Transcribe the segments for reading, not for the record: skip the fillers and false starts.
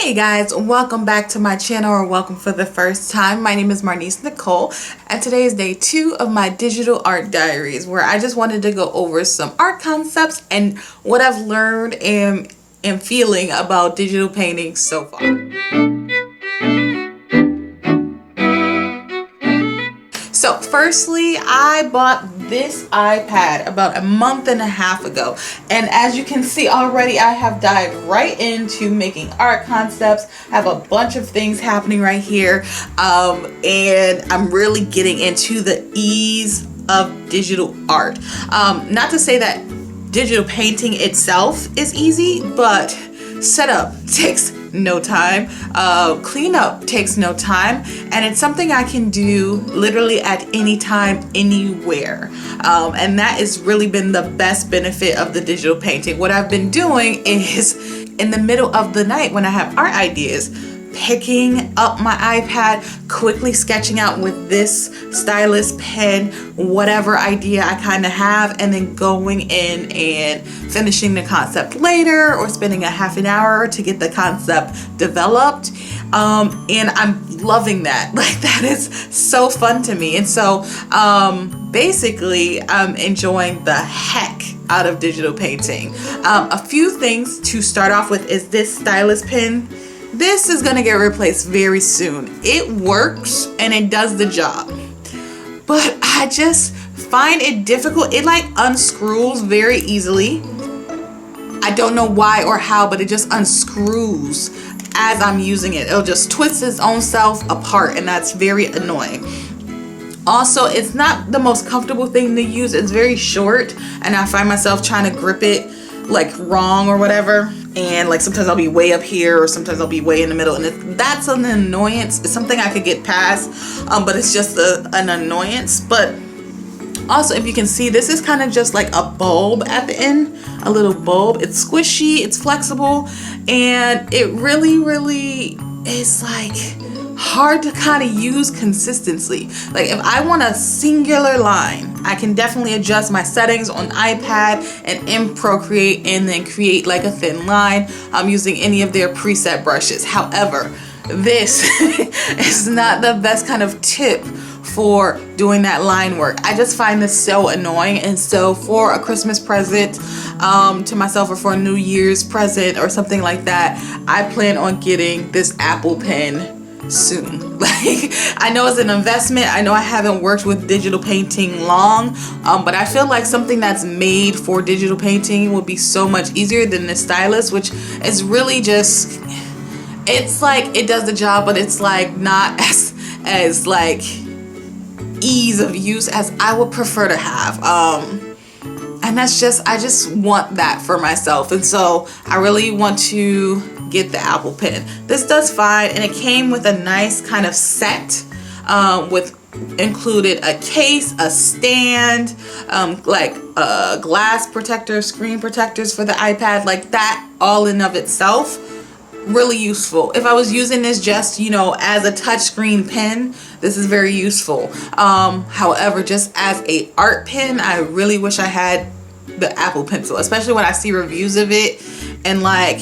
Hey guys, welcome back to my channel, or welcome for the first time. My name is Marnise Nicole, and today is day 2 of my digital art diaries, where I just wanted to go over some art concepts and what I've learned and feeling about digital painting so far. So firstly, I bought this iPad about a month and a half ago, and as you can see already, I have dived right into making art concepts. I have a bunch of things happening right here, and I'm really getting into the ease of digital art. Not to say that digital painting itself is easy, but setup takes no time, cleanup takes no time, and it's something I can do literally at any time, anywhere. And that has really been the best benefit of the digital painting. What I've been doing is, in the middle of the night when I have art ideas, picking up my iPad, quickly sketching out with this Stylus Pen whatever idea I kind of have, and then going in and finishing the concept later, or spending a half an hour to get the concept developed. And I'm loving that. Like, that is so fun to me. And so basically I'm enjoying the heck out of digital painting. A few things to start off with is this Stylus Pen. This is gonna get replaced very soon. It works and it does the job, but I just find it difficult. It like unscrews very easily. I don't know why or how, but it just unscrews as I'm using it. It'll just twist its own self apart, and that's very annoying. Also, it's not the most comfortable thing to use. It's very short, and I find myself trying to grip it like wrong or whatever, and like sometimes I'll be way up here or sometimes I'll be way in the middle, and that's an annoyance. It's something I could get past, but it's just an annoyance. But also, if you can see, this is kind of just like a bulb at the end, a little bulb. It's squishy, it's flexible, and it really is like hard to kind of use consistently. Like, if I want a singular line, I can definitely adjust my settings on iPad and in Procreate, and then create like a thin line. I'm using any of their preset brushes. However, this is not the best kind of tip for doing that line work. I just find this so annoying. And so for a Christmas present to myself, or for a New Year's present or something like that, I plan on getting this Apple Pen soon. Like, I know it's an investment. I know I haven't worked with digital painting long, but I feel like something that's made for digital painting would be so much easier than the stylus, which is really just, it's like it does the job, but it's like not as like ease of use as I would prefer to have. And that's just, I just want that for myself, and so I really want to get the Apple Pen. This does fine, and it came with a nice kind of set with included a case, a stand, like glass protector, screen protectors for the iPad. Like, that all in of itself really useful. If I was using this just, you know, as a touchscreen pen, this is very useful. However, just as a art pen, I really wish I had the Apple Pencil, especially when I see reviews of it, and like,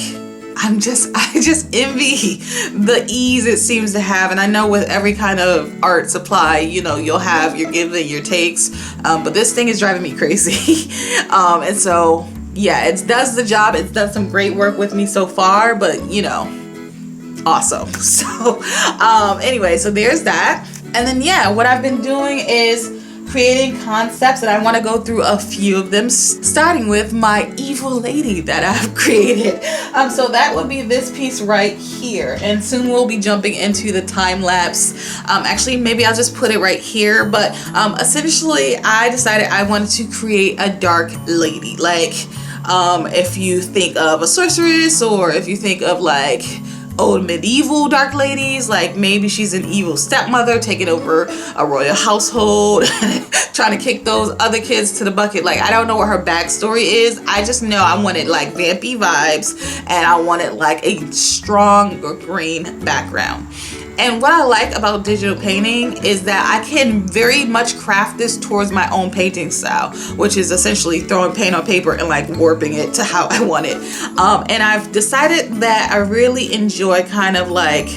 I just envy the ease it seems to have. And I know with every kind of art supply, you know, you'll have your give and your takes, but this thing is driving me crazy. And so yeah, it does the job. It's done some great work with me so far, but you know, awesome. So anyway, so there's that. And then yeah, what I've been doing is creating concepts, and I want to go through a few of them, starting with my evil lady that I've created. So that would be this piece right here, and soon we'll be jumping into the time lapse. Actually, maybe I'll just put it right here, but essentially I decided I wanted to create a dark lady. Like, if you think of a sorceress, or if you think of like old medieval dark ladies, like maybe she's an evil stepmother taking over a royal household trying to kick those other kids to the bucket. Like, I don't know what her backstory is. I just know I wanted like vampy vibes, and I wanted like a strong green background. And what I like about digital painting is that I can very much craft this towards my own painting style, which is essentially throwing paint on paper and like warping it to how I want it. And I've decided that I really enjoy kind of like,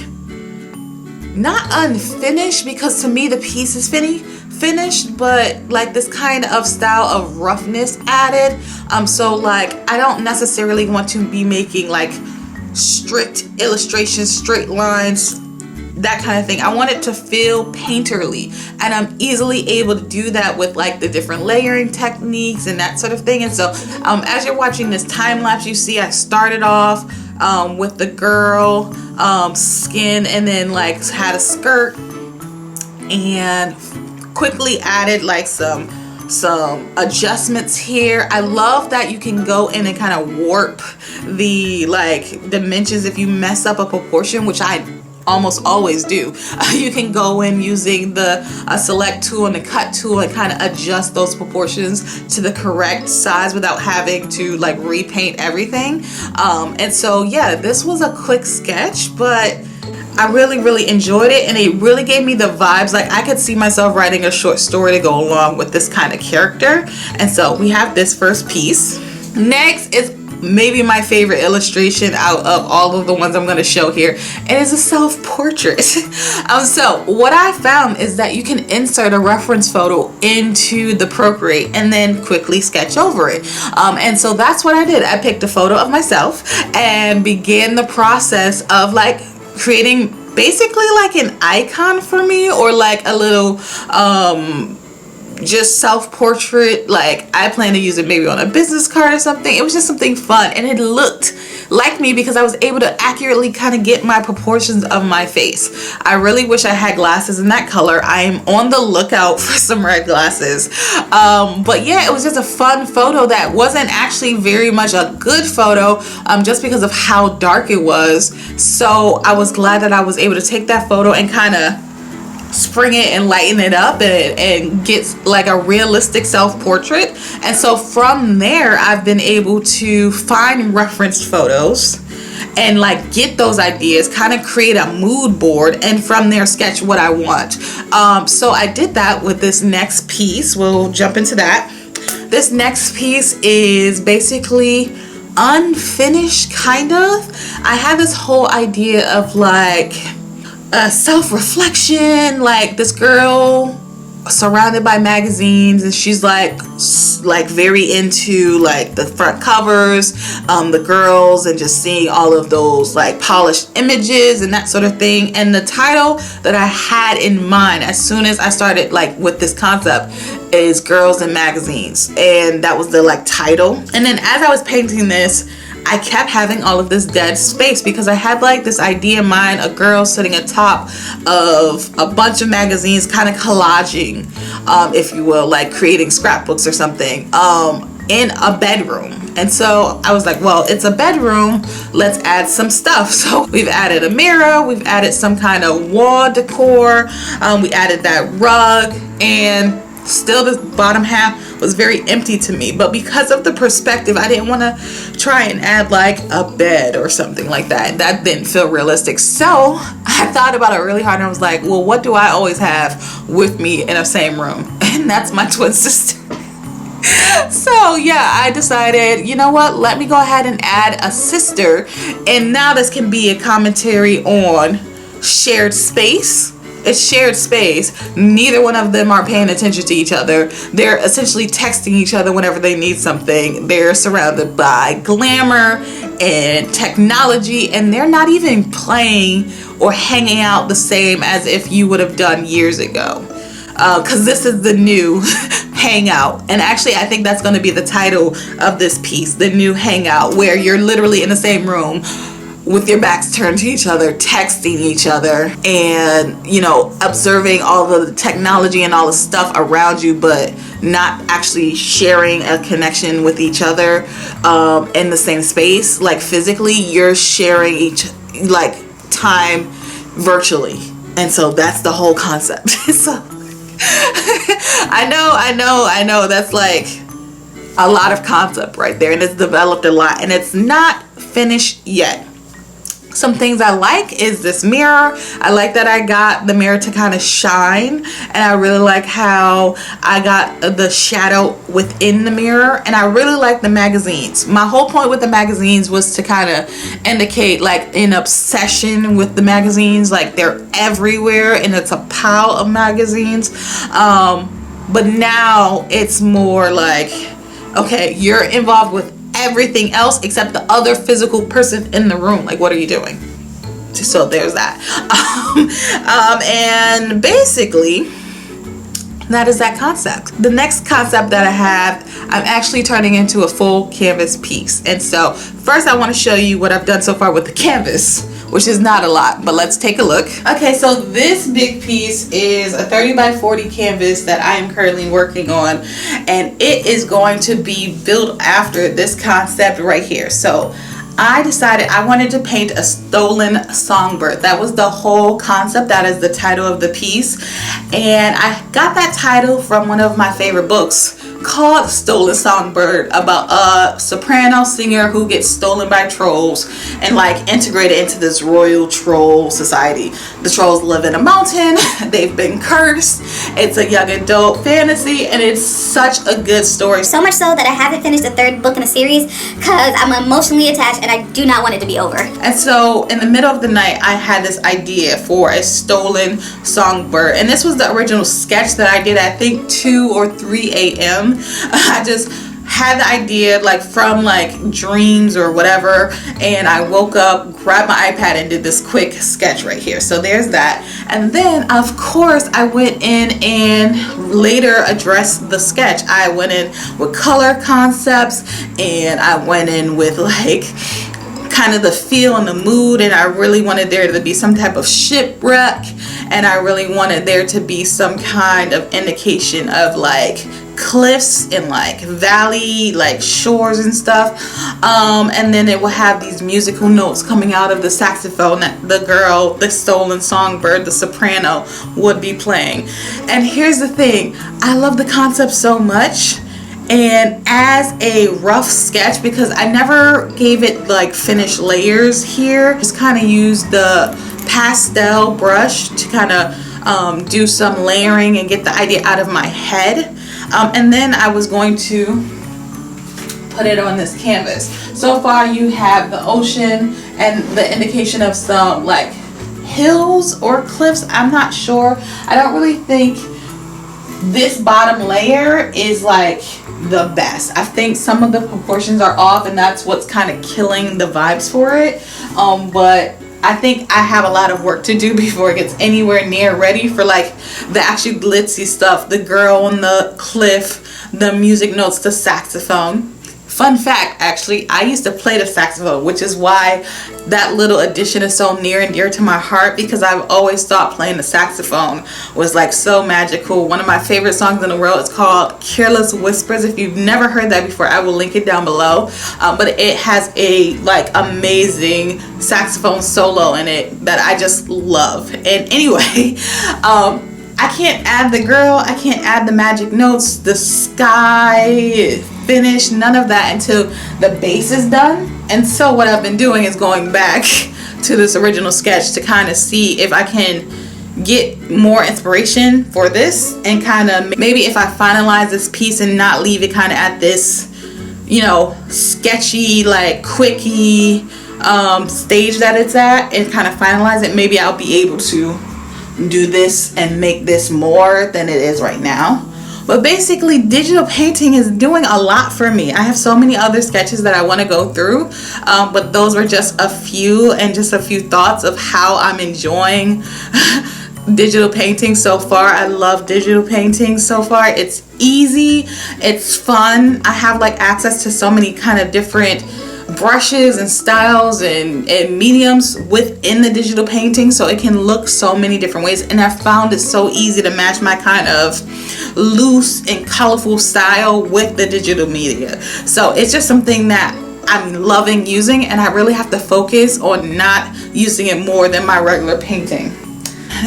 not unfinished, because to me the piece is finished, but like this kind of style of roughness added. So like I don't necessarily want to be making like strict illustrations, straight lines, that kind of thing. I want it to feel painterly, and I'm easily able to do that with like the different layering techniques and that sort of thing. And so as you're watching this time lapse, you see I started off with the girl skin, and then like had a skirt, and quickly added like some adjustments here. I love that you can go in and kind of warp the like dimensions if you mess up a proportion, which I almost always do. You can go in using the select tool and the cut tool and kind of adjust those proportions to the correct size without having to like repaint everything. And so yeah, this was a quick sketch, but I really enjoyed it, and it really gave me the vibes. Like I could see myself writing a short story to go along with this kind of character. And so we have this first piece. Next is maybe my favorite illustration out of all of the ones I'm going to show here. It is a self-portrait. So what I found is that you can insert a reference photo into the Procreate and then quickly sketch over it. And so that's what I did. I picked a photo of myself and began the process of like creating basically like an icon for me, or like a little just self-portrait. Like I plan to use it maybe on a business card or something. It was just something fun, and it looked like me because I was able to accurately kind of get my proportions of my face. I really wish I had glasses in that color. I am on the lookout for some red glasses. But yeah, it was just a fun photo that wasn't actually very much a good photo, just because of how dark it was. So I was glad that I was able to take that photo and kind of spring it and lighten it up and get like a realistic self-portrait. And so from there, I've been able to find referenced photos and like get those ideas, kind of create a mood board, and from there sketch what I want. So I did that with this next piece. We'll jump into that. This next piece is basically unfinished, kind of. I had this whole idea of like self-reflection, like this girl surrounded by magazines, and she's like very into like the front covers, the girls, and just seeing all of those like polished images and that sort of thing. And the title that I had in mind as soon as I started like with this concept is Girls in Magazines, and that was the like title. And then as I was painting this, I kept having all of this dead space because I had like this idea in mind, a girl sitting atop of a bunch of magazines, kind of collaging, if you will, like creating scrapbooks or something, in a bedroom. And so I was like, well, it's a bedroom, let's add some stuff. So we've added a mirror, we've added some kind of wall decor, we added that rug, and still the bottom half was very empty to me. But because of the perspective, I didn't want to try and add like a bed or something like that. That didn't feel realistic. So I thought about it really hard, and I was like, well, what do I always have with me in the same room? And that's my twin sister. So yeah, I decided, you know what, let me go ahead and add a sister, and now this can be a commentary on shared space. It's shared space. Neither one of them are paying attention to each other. They're essentially texting each other whenever they need something. They're surrounded by glamour and technology, and they're not even playing or hanging out the same as if you would have done years ago. Because this is the new hangout. And actually, I think that's going to be the title of this piece, the new hangout, where you're literally in the same room with your backs turned to each other, texting each other, and, you know, observing all the technology and all the stuff around you, but not actually sharing a connection with each other in the same space. Like physically, you're sharing each like time virtually. And so that's the whole concept. So I know that's like a lot of concept right there, and it's developed a lot, and it's not finished yet. Some things I like is this mirror. I like that I got the mirror to kind of shine, and I really like how I got the shadow within the mirror, and I really like the magazines. My whole point with the magazines was to kind of indicate like an obsession with the magazines, like they're everywhere and it's a pile of magazines. But now it's more like, okay, you're involved with everything else except the other physical person in the room. Like, what are you doing? So there's that. And basically that is that concept. The next concept that I have, I'm actually turning into a full canvas piece. And so first I want to show you what I've done so far with the canvas, which is not a lot, but let's take a look. Okay, so this big piece is a 30 by 40 canvas that I am currently working on, and it is going to be built after this concept right here. So I decided I wanted to paint a stolen songbird. That was the whole concept. That is the title of the piece. And I got that title from one of my favorite books called Stolen Songbird, about a soprano singer who gets stolen by trolls and like integrated into this royal troll society. The trolls live in a mountain. They've been cursed. It's a young adult fantasy, and it's such a good story. So much so that I haven't finished the third book in the series because I'm emotionally attached and I do not want it to be over. And so in the middle of the night, I had this idea for a stolen songbird, and this was the original sketch that I did, I think 2 or 3 a.m. I just had the idea like from like dreams or whatever, and I woke up, grabbed my iPad, and did this quick sketch right here. So there's that. And then of course I went in and later addressed the sketch. I went in with color concepts, and I went in with like kind of the feel and the mood, and I really wanted there to be some type of shipwreck, and I really wanted there to be some kind of indication of like cliffs and like valley, like shores and stuff. And then it will have these musical notes coming out of the saxophone that the girl, the stolen songbird, the soprano, would be playing. And here's the thing, I love the concept so much, and as a rough sketch, because I never gave it like finished layers here, just kind of used the pastel brush to kind of do some layering and get the idea out of my head. And then I was going to put it on this canvas. So far you have the ocean and the indication of some like hills or cliffs. I'm not sure. I don't really think this bottom layer is like the best. I think some of the proportions are off, and that's what's kind of killing the vibes for it. But I think I have a lot of work to do before it gets anywhere near ready for like the actual glitzy stuff, the girl on the cliff, the music notes, the saxophone. Fun fact, actually, I used to play the saxophone, which is why that little addition is so near and dear to my heart, because I've always thought playing the saxophone was like so magical. One of my favorite songs in the world is called Careless Whispers. If you've never heard that before, I will link it down below. But it has a like amazing saxophone solo in it that I just love. And anyway, I can't add the girl, I can't add the magic notes, the sky finish, none of that until the base is done. And so what I've been doing is going back to this original sketch to kind of see if I can get more inspiration for this, and kind of maybe if I finalize this piece and not leave it kind of at this, you know, sketchy like quickie stage that it's at, and kind of finalize it, maybe I'll be able to do this and make this more than it is right now. But basically, digital painting is doing a lot for me. I have so many other sketches that I want to go through, but those were just a few, and just a few thoughts of how I'm enjoying digital painting so far. I love digital painting so far. It's easy, it's fun. I have like access to so many kind of different brushes and styles and mediums within the digital painting, so it can look so many different ways, and I found it so easy to match my kind of loose and colorful style with the digital media. So it's just something that I'm loving using, and I really have to focus on not using it more than my regular painting.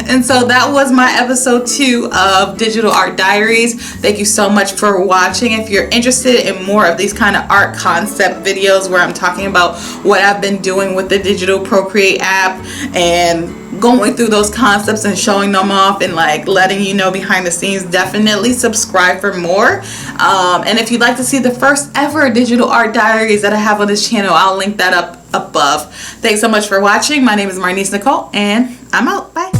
And so that was my episode 2 of Digital Art Diaries. Thank you so much for watching. If you're interested in more of these kind of art concept videos where I'm talking about what I've been doing with the digital Procreate app and going through those concepts and showing them off and like letting you know behind the scenes, definitely subscribe for more. And if you'd like to see the first ever digital art diaries that I have on this channel, I'll link that up above. Thanks so much for watching. My name is Marnise Nicole and I'm out. Bye.